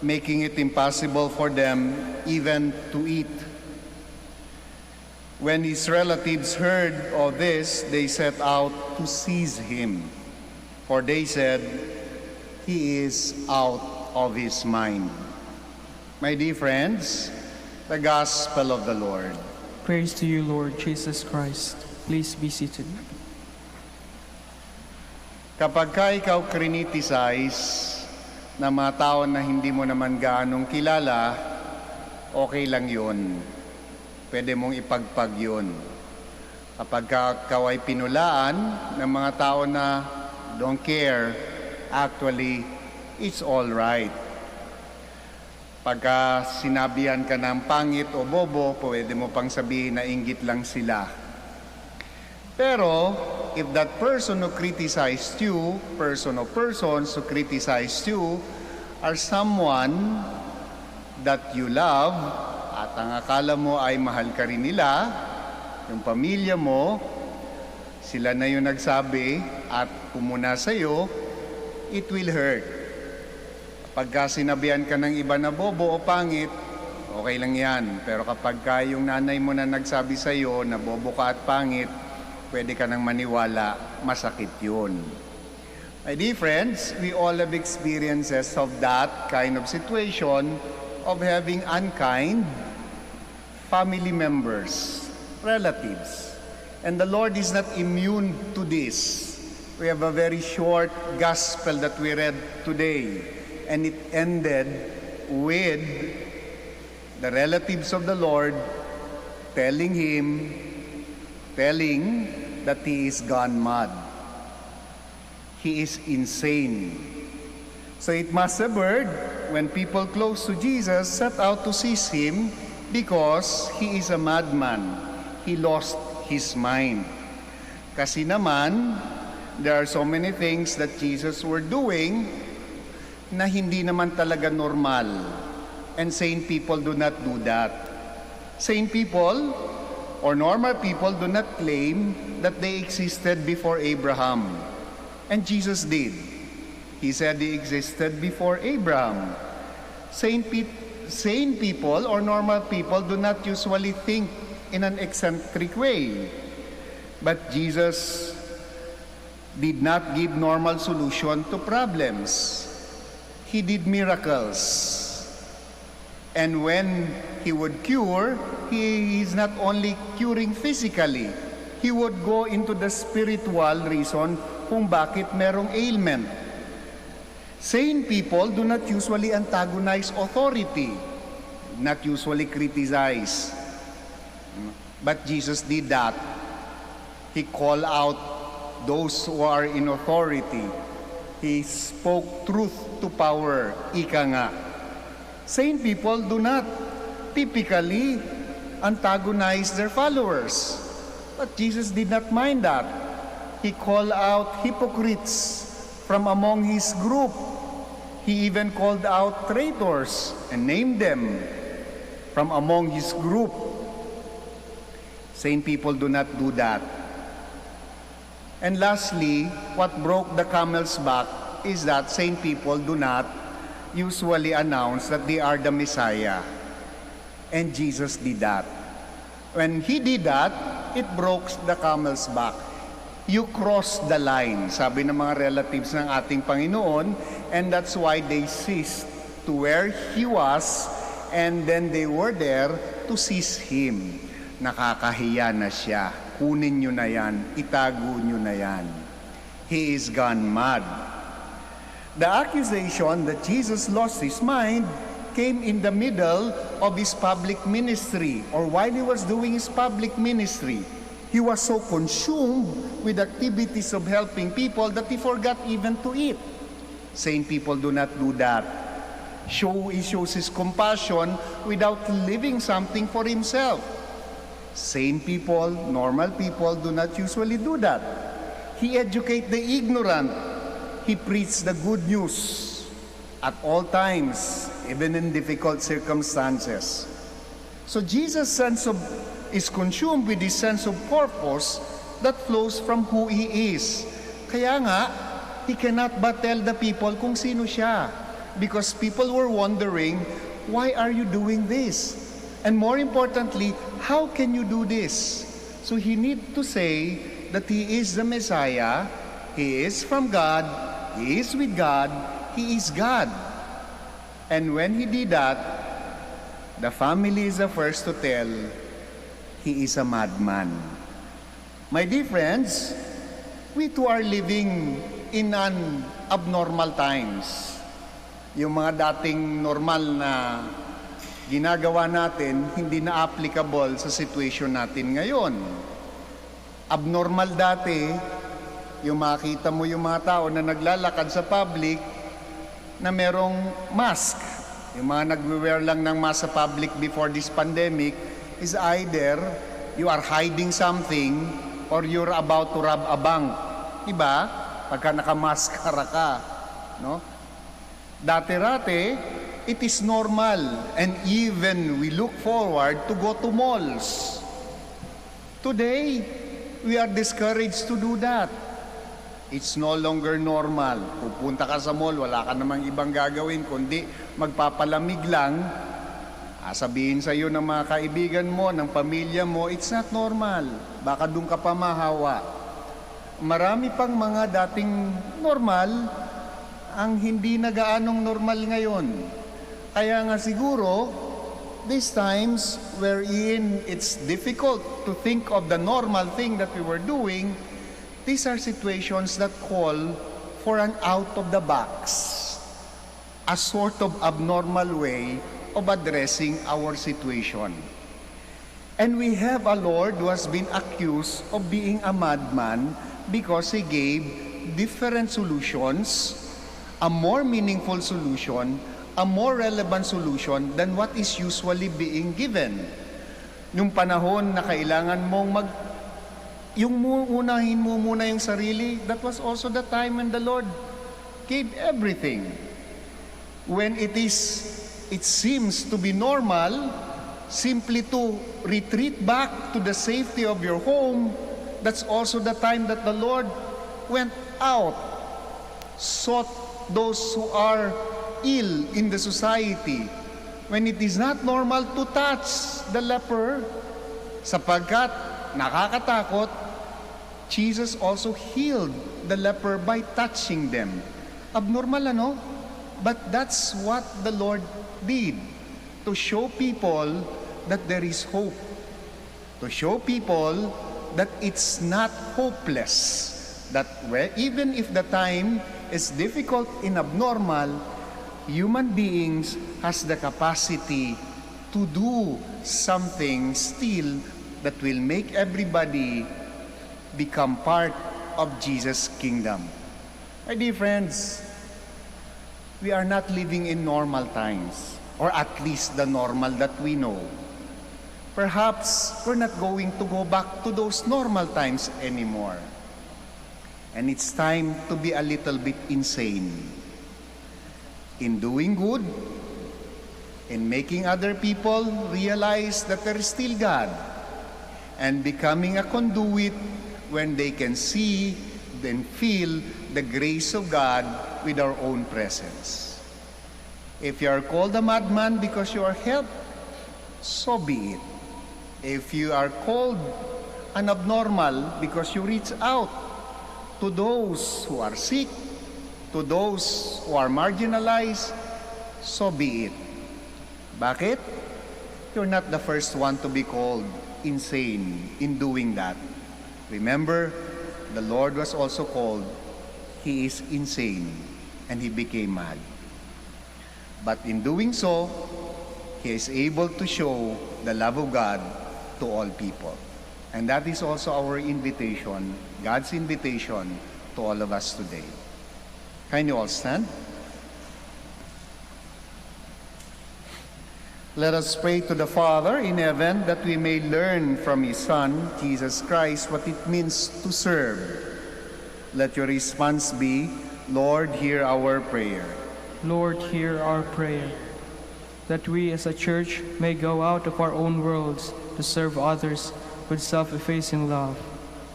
making it impossible for them even to eat. When his relatives heard of this, they set out to seize him. For they said, he is out of his mind. My dear friends, the Gospel of the Lord. Praise to you, Lord Jesus Christ. Please be seated. Kapag ka ikaw criticize na mga tao na hindi mo naman gaanong kilala, okay lang yun. Pwede mong ipagpag yun. Kapag ikaw ay pinulaan ng mga tao na don't care, actually, it's all right. Pagka sinabihan ka ng pangit o bobo, pwede mo pang sabihin na inggit lang sila. Pero, if that person who criticized you, person or persons who criticized you, are someone that you love, at ang akala mo ay mahal ka rin nila, yung pamilya mo, sila na yung nagsabi at pumuna sa'yo, it will hurt. Pagka sinabihan ka ng iba na bobo o pangit, okay lang yan. Pero kapag yung nanay mo na nagsabi sa'yo na bobo ka at pangit, pwede ka nang maniwala, masakit yun. My dear friends, we all have experiences of that kind of situation of having unkind family members, relatives. And the Lord is not immune to this. We have a very short gospel that we read today, and it ended with the relatives of the Lord telling that he is gone mad. He is insane. So it must have heard when people close to Jesus set out to seize him because he is a madman. He lost his mind. Kasi naman, there are so many things that Jesus were doing na hindi naman talaga normal. And sane people do not do that. Sane people or normal people do not claim that they existed before Abraham. And Jesus did. He said he existed before Abraham. Sane people or normal people do not usually think in an eccentric way. But Jesus did not give normal solution to problems. He did miracles. And when he would cure, he is not only curing physically. He would go into the spiritual reason kung bakit merong ailment. Sane people do not usually antagonize authority, not usually criticize. But Jesus did that. He called out those who are in authority. He spoke truth to power, ika nga. Sane people do not typically antagonize their followers. But Jesus did not mind that. He called out hypocrites from among his group. He even called out traitors and named them from among his group. Sane people do not do that. And lastly, what broke the camel's back is that sane people do not usually announce that they are the Messiah. And Jesus did that. When he did that, it broke the camel's back. You crossed the line, sabi ng mga relatives ng ating Panginoon, and that's why they ceased to where he was, and then they were there to seize him. Nakakahiya na siya. Kunin nyo na yan. Itago nyo na yan. He is gone mad. The accusation that Jesus lost his mind came in the middle of his public ministry, or while he was doing his public ministry. He was so consumed with activities of helping people that he forgot even to eat. Sane people do not do that. He shows his compassion without leaving something for himself. Sane people, normal people do not usually do that. He educates the ignorant. He preached the good news at all times, even in difficult circumstances. So Jesus' is consumed with this sense of purpose that flows from who he is. Kaya nga, he cannot but tell the people kung sino siya. Because people were wondering, why are you doing this? And more importantly, how can you do this? So he need to say that he is the Messiah, he is from God, he is with God, he is God. And when he did that, the family is the first to tell, he is a madman. My dear friends, we too are living in an abnormal times. Yung mga dating normal na ginagawa natin, hindi na applicable sa situation natin ngayon. Abnormal dati, yung makita mo yung mga tao na naglalakad sa public na merong mask. Yung mga nagwe-wear lang ng mask sa public before this pandemic, is either you are hiding something or you're about to rob a bank. Diba? Pagka nakamaskara ka. No? Dati-rate, it is normal and even we look forward to go to malls. Today, we are discouraged to do that. It's no longer normal. Pupunta ka sa mall, wala ka namang ibang gagawin, kundi magpapalamig lang. Sabihin sa iyo ng mga kaibigan mo, ng pamilya mo, it's not normal. Baka doon ka pa mahawa. Marami pang mga dating normal ang hindi na gaanong normal ngayon. Kaya nga siguro, these times wherein it's difficult to think of the normal thing that we were doing, these are situations that call for an out-of-the-box, a sort of abnormal way of addressing our situation. And we have a Lord who has been accused of being a madman because He gave different solutions, a more meaningful solution, a more relevant solution than what is usually being given. Yung panahon na kailangan mong yung unahin mo muna yung sarili, that was also the time when the Lord gave everything. When it seems to be normal, simply to retreat back to the safety of your home, that's also the time that the Lord went out, sought those who are ill in the society. When it is not normal to touch the leper, sapagkat nakakatakot, Jesus also healed the leper by touching them. Abnormal, ano? But that's what the Lord did, to show people that there is hope, to show people that it's not hopeless, that even if the time is difficult and abnormal, human beings has the capacity to do something still that will make everybody become part of Jesus' kingdom. My dear friends, we are not living in normal times, or at least the normal that we know. Perhaps we're not going to go back to those normal times anymore. And it's time to be a little bit insane in doing good, in making other people realize that there is still God, and becoming a conduit when they can see and feel the grace of God with our own presence. If you are called a madman because you are helped, so be it. If you are called an abnormal because you reach out to those who are sick, to those who are marginalized, so be it. Bakit? You're not the first one to be called insane in doing that. Remember, the Lord was also called, He is insane, and He became mad. But in doing so, He is able to show the love of God to all people. And that is also our invitation, God's invitation to all of us today. Can you all stand? Let us pray to the Father in heaven that we may learn from His Son, Jesus Christ, what it means to serve. Let your response be, Lord, hear our prayer. Lord, hear our prayer. That we as a church may go out of our own worlds to serve others with self-effacing love.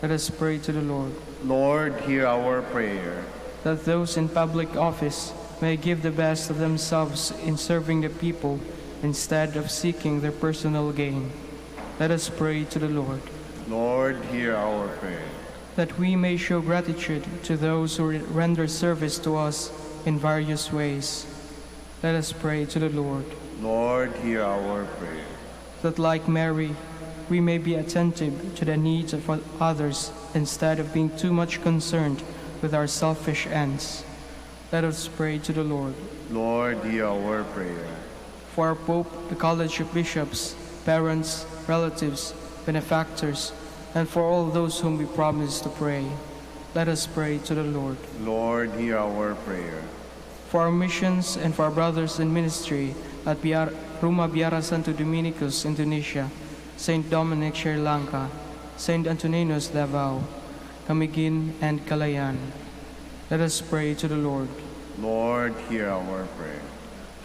Let us pray to the Lord. Lord, hear our prayer. That those in public office may give the best of themselves in serving the people instead of seeking their personal gain. Let us pray to the Lord. Lord, hear our prayer. That we may show gratitude to those who render service to us in various ways. Let us pray to the Lord. Lord, hear our prayer. That like Mary, we may be attentive to the needs of others instead of being too much concerned with our selfish ends. Let us pray to the Lord. Lord, hear our prayer. For our Pope, the College of Bishops, parents, relatives, benefactors, and for all those whom we promise to pray, let us pray to the Lord. Lord, hear our prayer. For our missions and for our brothers in ministry at Rumah Biara Santo Dominicus, Indonesia, Saint Dominic, Sri Lanka, Saint Antoninus, Davao, Camiguin, and Calayan, let us pray to the Lord. Lord, hear our prayer.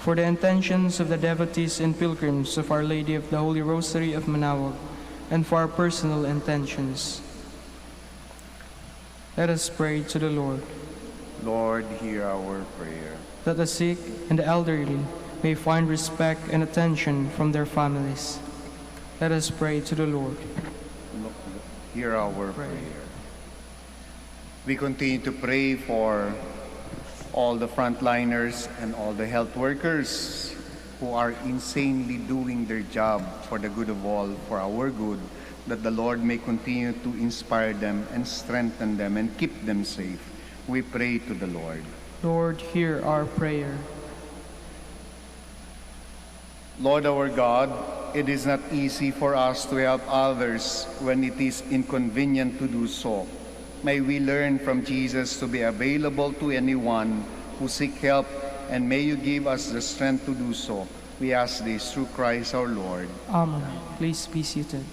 For the intentions of the devotees and pilgrims of Our Lady of the Holy Rosary of Manaoag, and for our personal intentions. Let us pray to the Lord. Lord, hear our prayer. That the sick and the elderly may find respect and attention from their families. Let us pray to the Lord. Hear our prayer. We continue to pray for all the frontliners and all the health workers who are insanely doing their job for the good of all, for our good, that the Lord may continue to inspire them and strengthen them and keep them safe. We pray to the Lord. Lord, hear our prayer. Lord our God, it is not easy for us to help others when it is inconvenient to do so. May we learn from Jesus to be available to anyone who seek help, and may you give us the strength to do so. We ask this through Christ our Lord. Amen. Please be seated.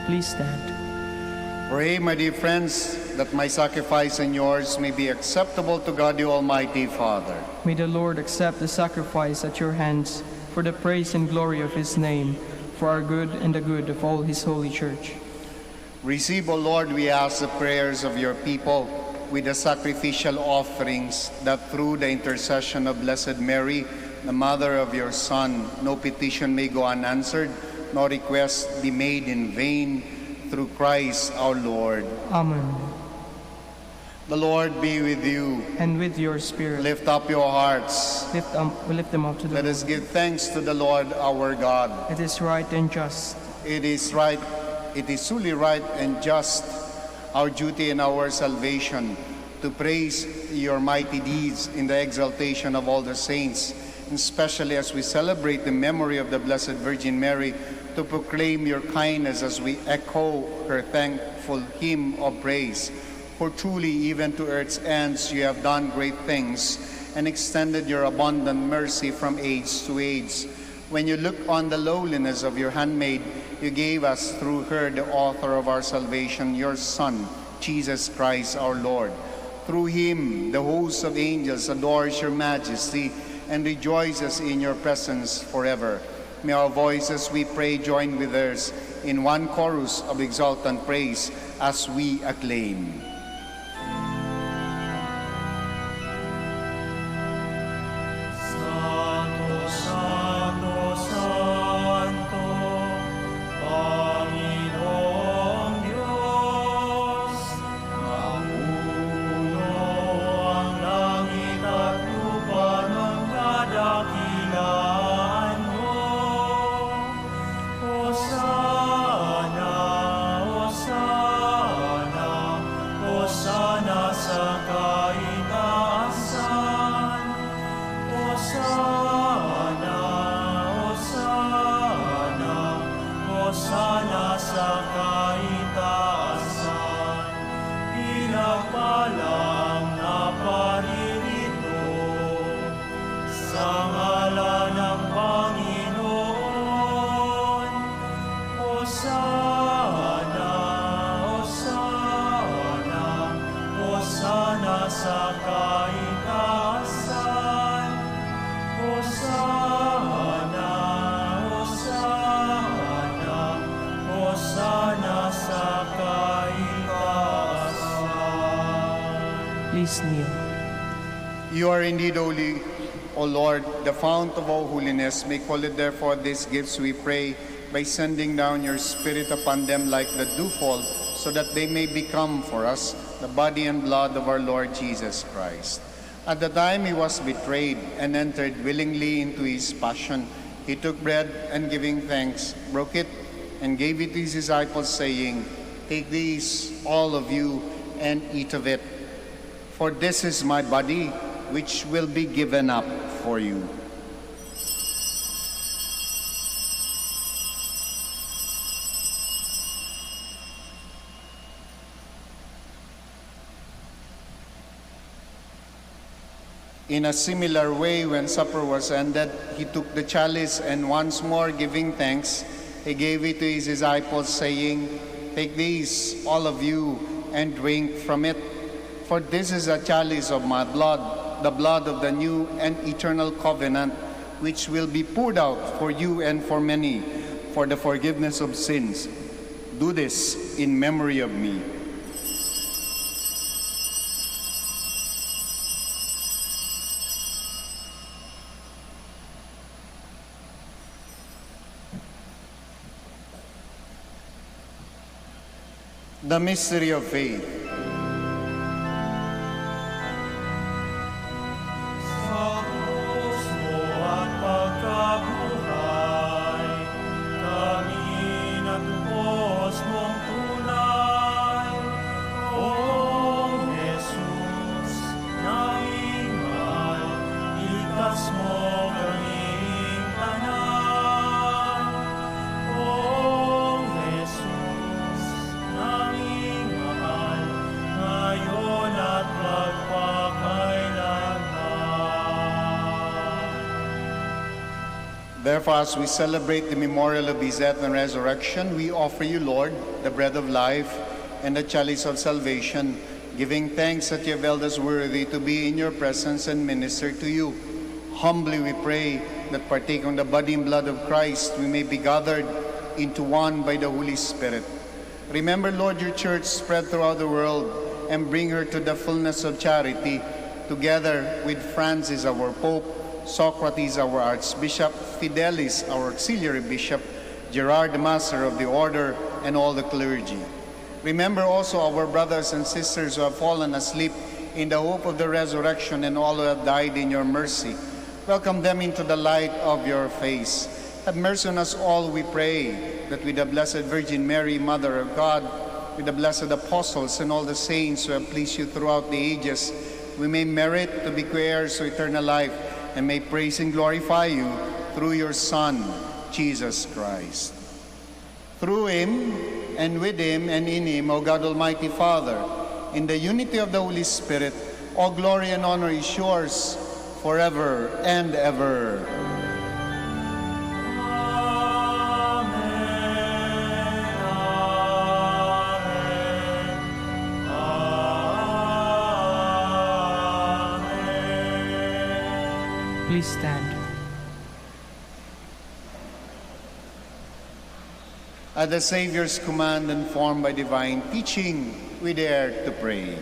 Please stand. Pray, my dear friends, that my sacrifice and yours may be acceptable to God the Almighty Father. May the Lord accept the sacrifice at your hands for the praise and glory of his name, for our good and the good of all his holy church. Receive, O Lord, we ask the prayers of your people with the sacrificial offerings, that through the intercession of Blessed Mary, the mother of your Son, no petition may go unanswered, no request be made in vain, through Christ our Lord. Amen. The Lord be with you. And with your spirit. Lift up your hearts. We lift them up to the Let Lord. us give thanks to the Lord our God. It is right and just. It is right, it is truly right and just, our duty and our salvation, to praise your mighty deeds in the exaltation of all the saints, especially as we celebrate the memory of the Blessed Virgin Mary, to proclaim your kindness as we echo her thankful hymn of praise. For truly, even to earth's ends, you have done great things and extended your abundant mercy from age to age. When you look on the lowliness of your handmaid, you gave us through her, the author of our salvation, your Son, Jesus Christ our Lord. Through him, the host of angels adores your majesty and rejoices in your presence forever. May our voices, we pray, join with theirs in one chorus of exultant praise as we acclaim. sa kaitaasan. Hosana, Hosana, Hosana sa kaitaasan. Please kneel. You are indeed holy, O Lord, the fount of all holiness. Make holy therefore these gifts, we pray, by sending down your Spirit upon them like the dewfall, so that they may become for us the body and blood of our Lord Jesus Christ. At the time he was betrayed and entered willingly into his passion, he took bread and giving thanks, broke it and gave it to his disciples, saying, "Take these, all of you, and eat of it. For this is my body, which will be given up for you." In a similar way, when supper was ended, he took the chalice and once more giving thanks, he gave it to his disciples, saying, "Take these, all of you, and drink from it. For this is a chalice of my blood, the blood of the new and eternal covenant, which will be poured out for you and for many for the forgiveness of sins. Do this in memory of me." The mystery of faith. Sa krus mo at pagkabuhay, kami natupos mong tunay. O Jesus, naingal, ikas mo kaming tanan. O Jesus, naingal, ngayon at magpakailanman. Therefore, as we celebrate the memorial of his death and resurrection, we offer you, Lord, the bread of life and the chalice of salvation, giving thanks that you have held us worthy to be in your presence and minister to you. Humbly we pray that partaking of the body and blood of Christ, we may be gathered into one by the Holy Spirit. Remember, Lord, your church spread throughout the world and bring her to the fullness of charity, together with Francis, our Pope, Socrates, our Archbishop, Fidelis, our Auxiliary Bishop, Gerard, the Master of the Order, and all the clergy. Remember also our brothers and sisters who have fallen asleep in the hope of the resurrection, and all who have died in your mercy. Welcome them into the light of your face. Have mercy on us all, we pray, that with the Blessed Virgin Mary, Mother of God, with the blessed apostles and all the saints who have pleased you throughout the ages, we may merit to be heirs to eternal life, and may praise and glorify you through your Son, Jesus Christ. Through him, and with him, and in him, O God Almighty Father, in the unity of the Holy Spirit, all glory and honor is yours forever and ever. Please stand. At the Savior's command and formed by divine teaching, we dare to pray.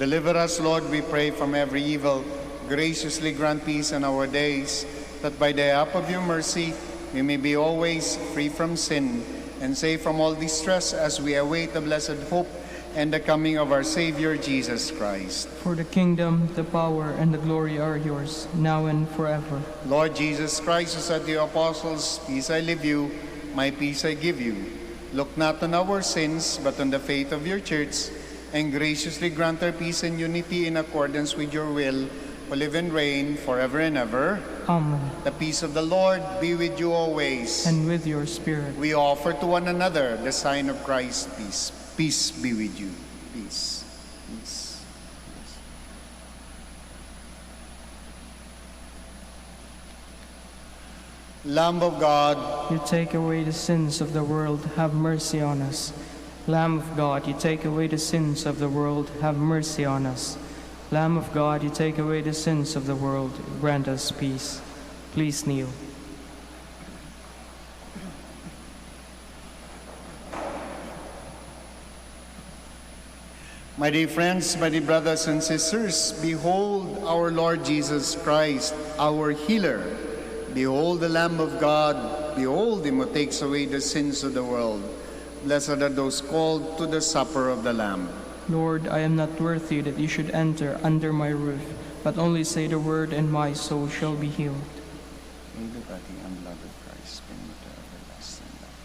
Deliver us, Lord, we pray, from every evil. Graciously grant peace in our days, that by the help of your mercy we may be always free from sin and safe from all distress as we await the blessed hope and the coming of our Savior Jesus Christ. For the kingdom, the power, and the glory are yours, now and forever. Lord Jesus Christ, who said to the apostles, "Peace I leave you, my peace I give you," look not on our sins, but on the faith of your church, and graciously grant our peace and unity in accordance with your will, who live and reign forever and ever. Amen. The peace of the Lord be with you always. And with your spirit. We offer to one another the sign of Christ's peace. Peace be with you. Peace. Peace. Lamb of God, You take away the sins of the world, have mercy on us. Lamb of God, you take away the sins of the world, have mercy on us. Lamb of God, you take away the sins of the world, grant us peace. Please kneel. my dear friends, my dear brothers and sisters, behold our Lord Jesus Christ, our healer. Behold the Lamb of God. Behold him who takes away the sins of the world. Blessed are those called to the supper of the Lamb. Lord, I am not worthy that you should enter under my roof, but only say the word and my soul shall be healed. May the body and blood of Christ bring you to everlasting life.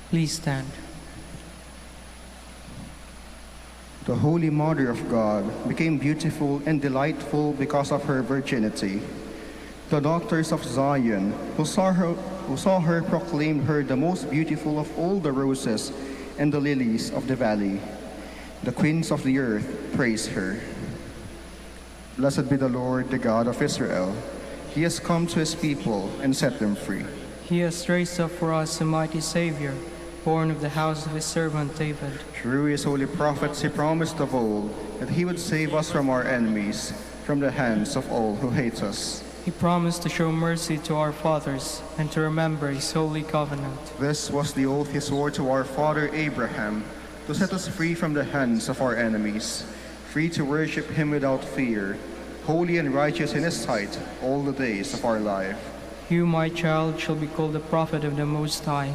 Please stand. The Holy Mother of God became beautiful and delightful because of her virginity. The daughters of Zion, who saw her proclaimed her the most beautiful of all the roses and the lilies of the valley. The queens of the earth praise her. Blessed be the Lord, the God of Israel. He has come to his people and set them free. He has raised up for us a mighty Savior, born of the house of his servant David. Through his holy prophets he promised of old that he would save us from our enemies, from the hands of all who hate us. He promised to show mercy to our fathers and to remember his holy covenant. This was the oath he swore to our father Abraham, to set us free from the hands of our enemies, free to worship him without fear, holy and righteous in his sight all the days of our life. You, my child, shall be called the prophet of the Most High,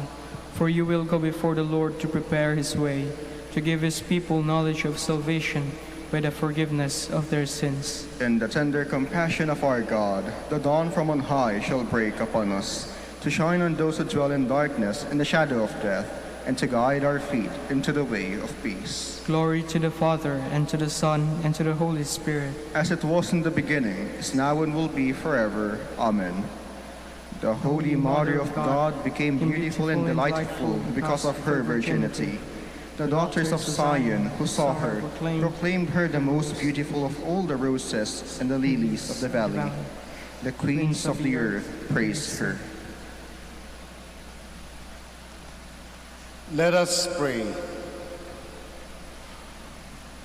for you will go before the Lord to prepare his way, to give his people knowledge of salvation by the forgiveness of their sins. In the tender compassion of our God, the dawn from on high shall break upon us, to shine on those who dwell in darkness and the shadow of death, and to guide our feet into the way of peace. Glory to the Father, and to the Son, and to the Holy Spirit. As it was in the beginning, is now and will be forever. Amen. The Holy Mother of God became beautiful and delightful because of her virginity. The daughters of Zion, who saw her, proclaimed her the most beautiful of all the roses and the lilies of the valley. The queens of the earth praise her. Let us pray.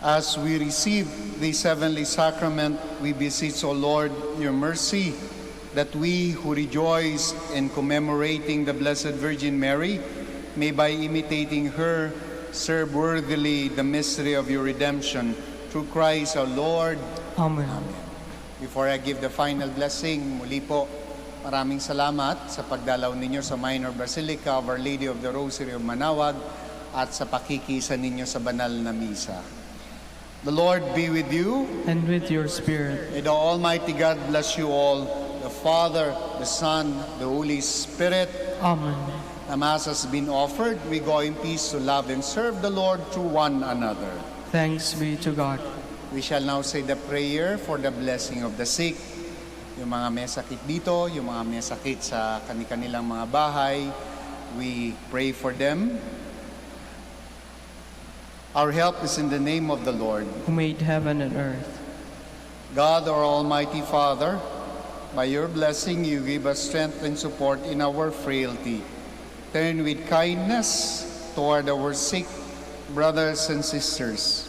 As we receive this heavenly sacrament, we beseech, O Lord, your mercy, that we who rejoice in commemorating the Blessed Virgin Mary may, by imitating her, serve worthily the mystery of your redemption. Through Christ our Lord. Amen. Before I give the final blessing, muli po, maraming salamat sa pagdalaw ninyo sa Minor Basilica of Our Lady of the Rosary of Manaoag at sa pakikisa ninyo sa banal na misa. The Lord be with you. And with your spirit. May the Almighty God bless you all, the Father, the Son, the Holy Spirit. Amen. The Mass has been offered. We go in peace to love and serve the Lord through one another. Thanks be to God. We shall now say the prayer for the blessing of the sick. Yung mga may sakit dito, yung mga may sakit sa kanilang mga bahay, we pray for them. Our help is in the name of the Lord, Who made heaven and earth. God, our Almighty Father. By your blessing, you give us strength and support in our frailty. Turn with kindness toward our sick brothers and sisters.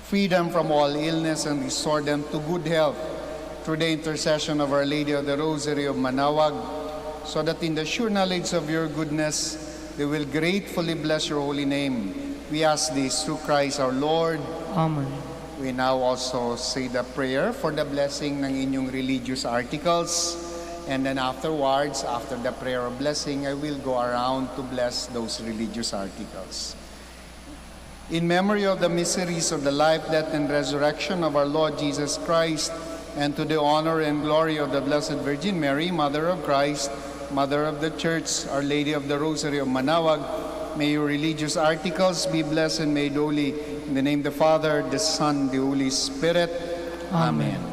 Free them from all illness and restore them to good health through the intercession of Our Lady of the Rosary of Manaoag, so that in the sure knowledge of your goodness, they will gratefully bless your holy name. We ask this through Christ our Lord. Amen. We now also say the prayer for the blessing ng inyong religious articles. And then afterwards, after the prayer of blessing, I will go around to bless those religious articles. In memory of the mysteries of the life, death, and resurrection of our Lord Jesus Christ, and to the honor and glory of the Blessed Virgin Mary, Mother of Christ, Mother of the Church, Our Lady of the Rosary of Manaoag, may your religious articles be blessed and made holy. In the name of the Father, the Son, the Holy Spirit. Amen.